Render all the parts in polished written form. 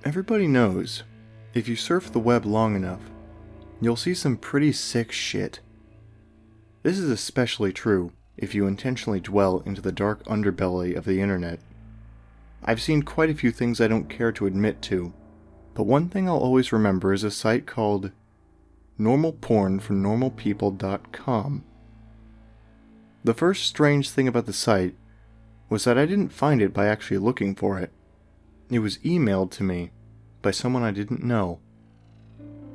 Everybody knows, if you surf the web long enough, you'll see some pretty sick shit. This is especially true if you intentionally dwell into the dark underbelly of the internet. I've seen quite a few things I don't care to admit to, but one thing I'll always remember is a site called normalpornfornormalpeople.com. The first strange thing about the site was that I didn't find it by actually looking for it. It was emailed to me by someone I didn't know.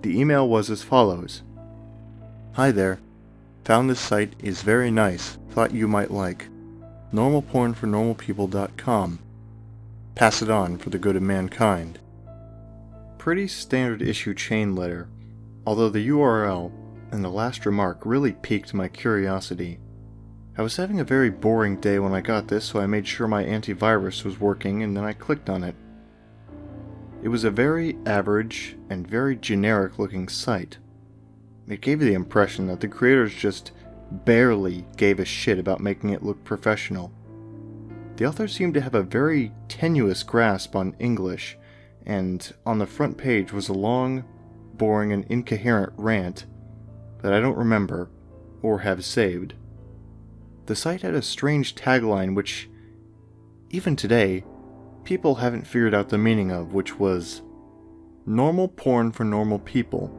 The email was as follows. Hi there. Found this site is very nice. Thought you might like. Normalpornfornormalpeople.com. Pass it on for the good of mankind. Pretty standard issue chain letter, although the URL and the last remark really piqued my curiosity. I was having a very boring day when I got this, so I made sure my antivirus was working and then I clicked on it. It was a very average and very generic looking site. It gave the impression that the creators just barely gave a shit about making it look professional. The author seemed to have a very tenuous grasp on English, and on the front page was a long, boring, and incoherent rant that I don't remember or have saved. The site had a strange tagline which, even today, people haven't figured out the meaning of, which was Normal Porn for Normal People,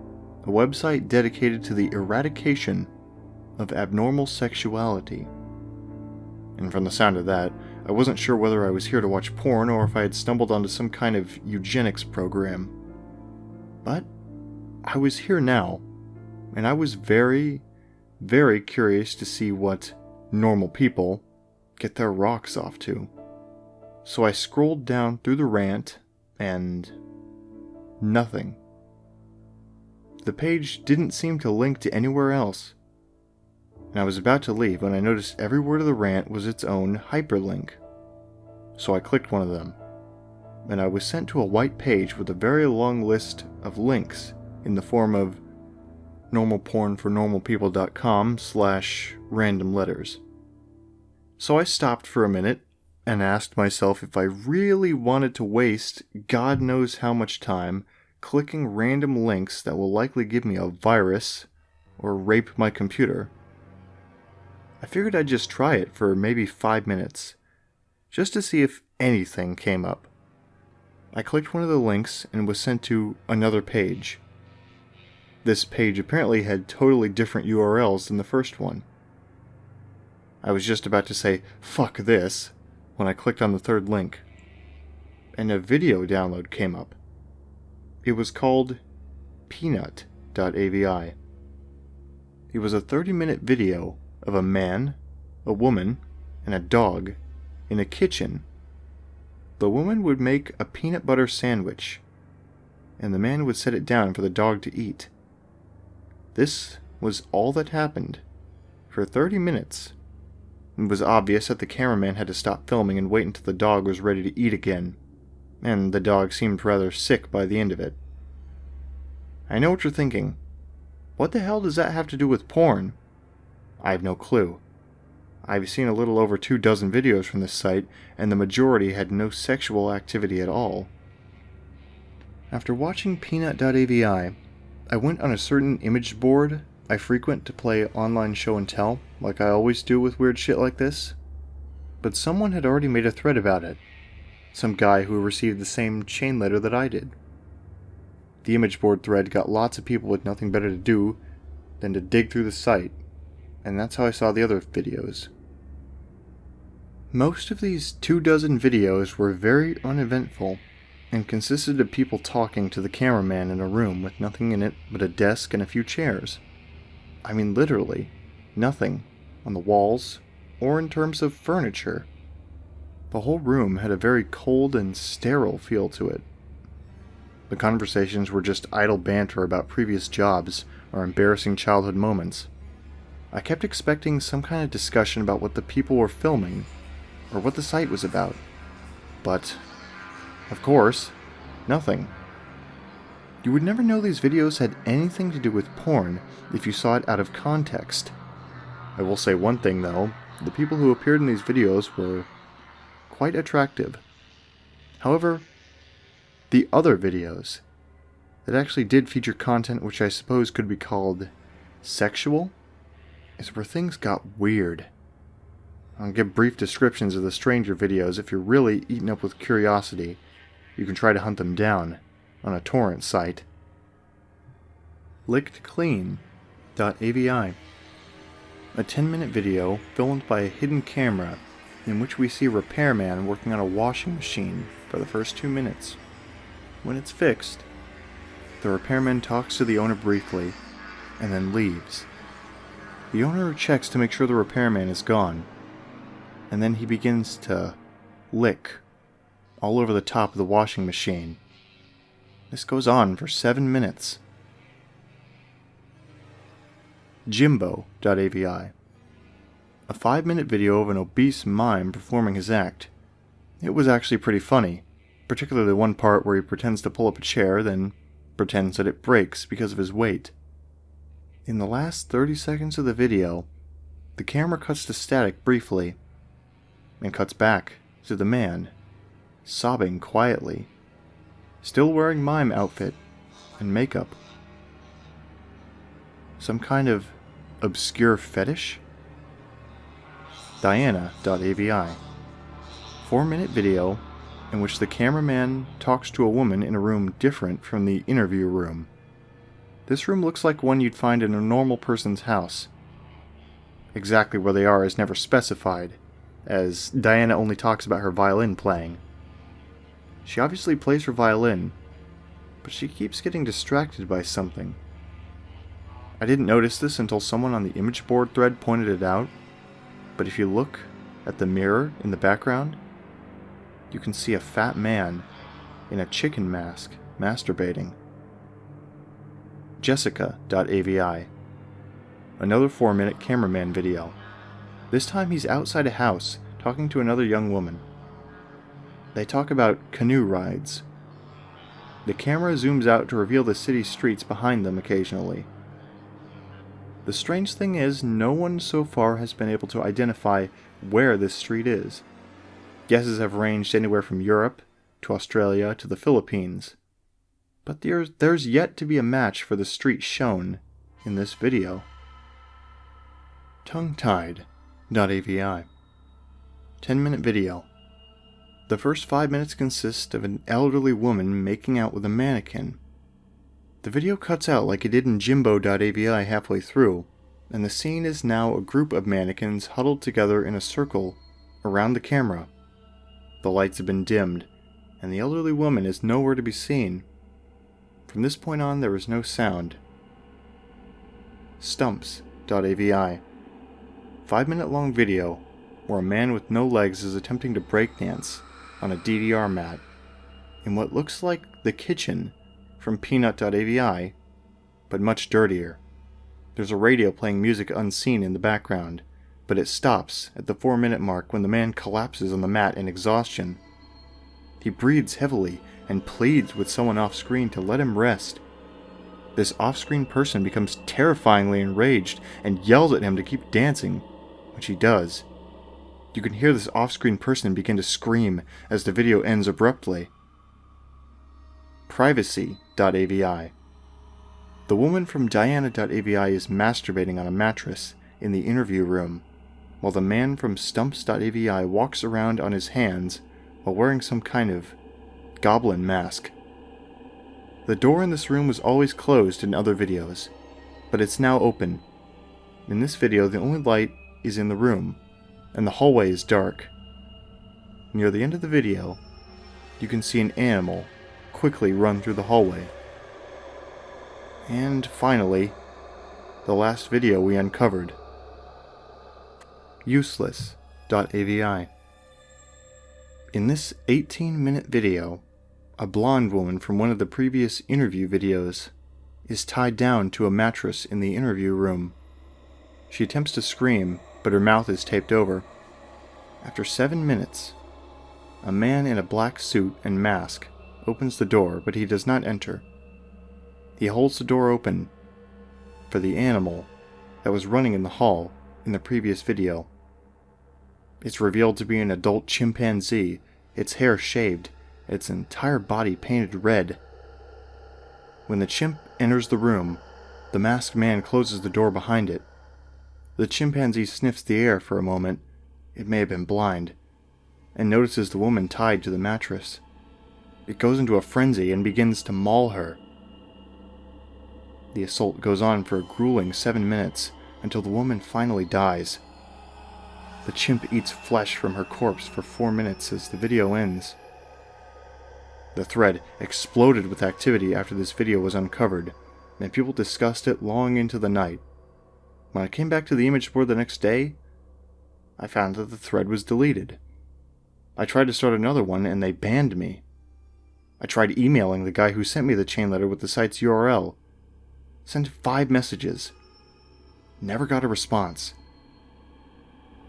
a website dedicated to the eradication of abnormal sexuality. And from the sound of that, I wasn't sure whether I was here to watch porn or if I had stumbled onto some kind of eugenics program. But I was here now, and I was very, very curious to see what normal people get their rocks off to. So I scrolled down through the rant, and nothing. The page didn't seem to link to anywhere else, and I was about to leave when I noticed every word of the rant was its own hyperlink. So I clicked one of them, and I was sent to a white page with a very long list of links in the form of normalpornfornormalpeople.com/random letters. So I stopped for a minute and asked myself if I really wanted to waste God knows how much time clicking random links that will likely give me a virus or rape my computer. I figured I'd just try it for maybe 5 minutes, just to see if anything came up. I clicked one of the links and was sent to another page. This page apparently had totally different URLs than the first one. I was just about to say, fuck this, when I clicked on the third link, and a video download came up. It was called peanut.avi. It was a 30-minute video of a man, a woman, and a dog in a kitchen. The woman would make a peanut butter sandwich, and the man would set it down for the dog to eat. This was all that happened for 30 minutes. It was obvious that the cameraman had to stop filming and wait until the dog was ready to eat again, and the dog seemed rather sick by the end of it. I know what you're thinking. What the hell does that have to do with porn? I have no clue. I've seen a little over 24 videos from this site, and the majority had no sexual activity at all. After watching peanut.avi, I went on a certain image board I frequent to play online show and tell, like I always do with weird shit like this. But someone had already made a thread about it. Some guy who received the same chain letter that I did. The image board thread got lots of people with nothing better to do than to dig through the site, and that's how I saw the other videos. Most of these 24 videos were very uneventful, and consisted of people talking to the cameraman in a room with nothing in it but a desk and a few chairs. I mean literally, nothing on the walls or in terms of furniture. The whole room had a very cold and sterile feel to it. The conversations were just idle banter about previous jobs or embarrassing childhood moments. I kept expecting some kind of discussion about what the people were filming, or what the site was about. But, of course, nothing. You would never know these videos had anything to do with porn if you saw it out of context. I will say one thing though, the people who appeared in these videos were quite attractive. However, The other videos that actually did feature content which I suppose could be called sexual is where things got weird. I'll give brief descriptions of the stranger videos. If you're really eaten up with curiosity, you can try to hunt them down on a torrent site. LickedClean.avi, a 10-minute video filmed by a hidden camera in which we see a repairman working on a washing machine for the first 2 minutes. When it's fixed, the repairman talks to the owner briefly and then leaves. The owner checks to make sure the repairman is gone, and then he begins to lick all over the top of the washing machine. This goes on for 7 minutes. Jimbo.avi, a 5-minute video of an obese mime performing his act. It was actually pretty funny, particularly the one part where he pretends to pull up a chair, then pretends that it breaks because of his weight. In the last 30 seconds of the video, the camera cuts to static briefly, and cuts back to the man, sobbing quietly, still wearing mime outfit and makeup. Some kind of obscure fetish? Diana.avi, 4-minute video in which the cameraman talks to a woman in a room different from the interview room. This room looks like one you'd find in a normal person's house. Exactly where they are is never specified, as Diana only talks about her violin playing. She obviously plays her violin, but she keeps getting distracted by something. I didn't notice this until someone on the image board thread pointed it out, but if you look at the mirror in the background, you can see a fat man in a chicken mask masturbating. Jessica.avi, another 4-minute cameraman video. This time he's outside a house talking to another young woman. They talk about canoe rides. The camera zooms out to reveal the city streets behind them occasionally. The strange thing is, no one so far has been able to identify where this street is. Guesses have ranged anywhere from Europe to Australia to the Philippines. But there's yet to be a match for the street shown in this video. Tongue-tied.avi, 10-minute video. The first 5 minutes consist of an elderly woman making out with a mannequin. The video cuts out like it did in Jimbo.avi halfway through, and the scene is now a group of mannequins huddled together in a circle around the camera. The lights have been dimmed, and the elderly woman is nowhere to be seen. From this point on, there is no sound. Stumps.avi, 5-minute long video where a man with no legs is attempting to breakdance on a DDR mat in what looks like the kitchen from Peanut.avi, but much dirtier. There's a radio playing music unseen in the background, but it stops at the 4-minute mark when the man collapses on the mat in exhaustion. He breathes heavily and pleads with someone off-screen to let him rest. This off-screen person becomes terrifyingly enraged and yells at him to keep dancing, which he does. You can hear this off-screen person begin to scream as the video ends abruptly. Privacy.avi. The woman from Diana.avi is masturbating on a mattress in the interview room, while the man from Stumps.avi walks around on his hands while wearing some kind of goblin mask. The door in this room was always closed in other videos, but it's now open. In this video, the only light is in the room, and the hallway is dark. Near the end of the video, you can see an animal quickly run through the hallway. And finally, the last video we uncovered. Useless.avi. In this 18-minute video, a blonde woman from one of the previous interview videos is tied down to a mattress in the interview room. She attempts to scream, but her mouth is taped over. After 7 minutes, a man in a black suit and mask opens the door, but he does not enter. He holds the door open for the animal that was running in the hall in the previous video. It's revealed to be an adult chimpanzee, its hair shaved, its entire body painted red. When the chimp enters the room, the masked man closes the door behind it. The chimpanzee sniffs the air for a moment, it may have been blind, and notices the woman tied to the mattress. It goes into a frenzy and begins to maul her. The assault goes on for a grueling 7 minutes until the woman finally dies. The chimp eats flesh from her corpse for 4 minutes as the video ends. The thread exploded with activity after this video was uncovered, and people discussed it long into the night. When I came back to the image board the next day, I found that the thread was deleted. I tried to start another one and they banned me. I tried emailing the guy who sent me the chain letter with the site's URL. Sent 5 messages. Never got a response.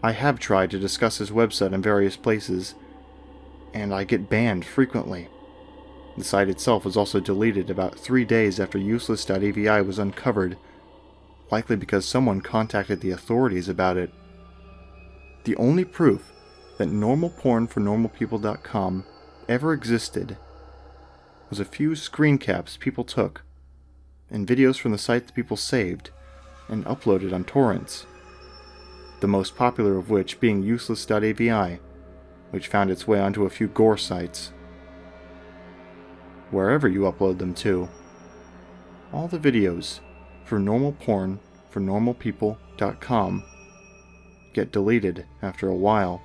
I have tried to discuss his website in various places, and I get banned frequently. The site itself was also deleted about 3 days after useless.avi was uncovered, likely because someone contacted the authorities about it. The only proof that normalpornfornormalpeople.com ever existed was a few screen caps people took, and videos from the site that people saved and uploaded on torrents, the most popular of which being useless.avi, which found its way onto a few gore sites. Wherever you upload them to, all the videos for normalpornfornormalpeople.com get deleted after a while.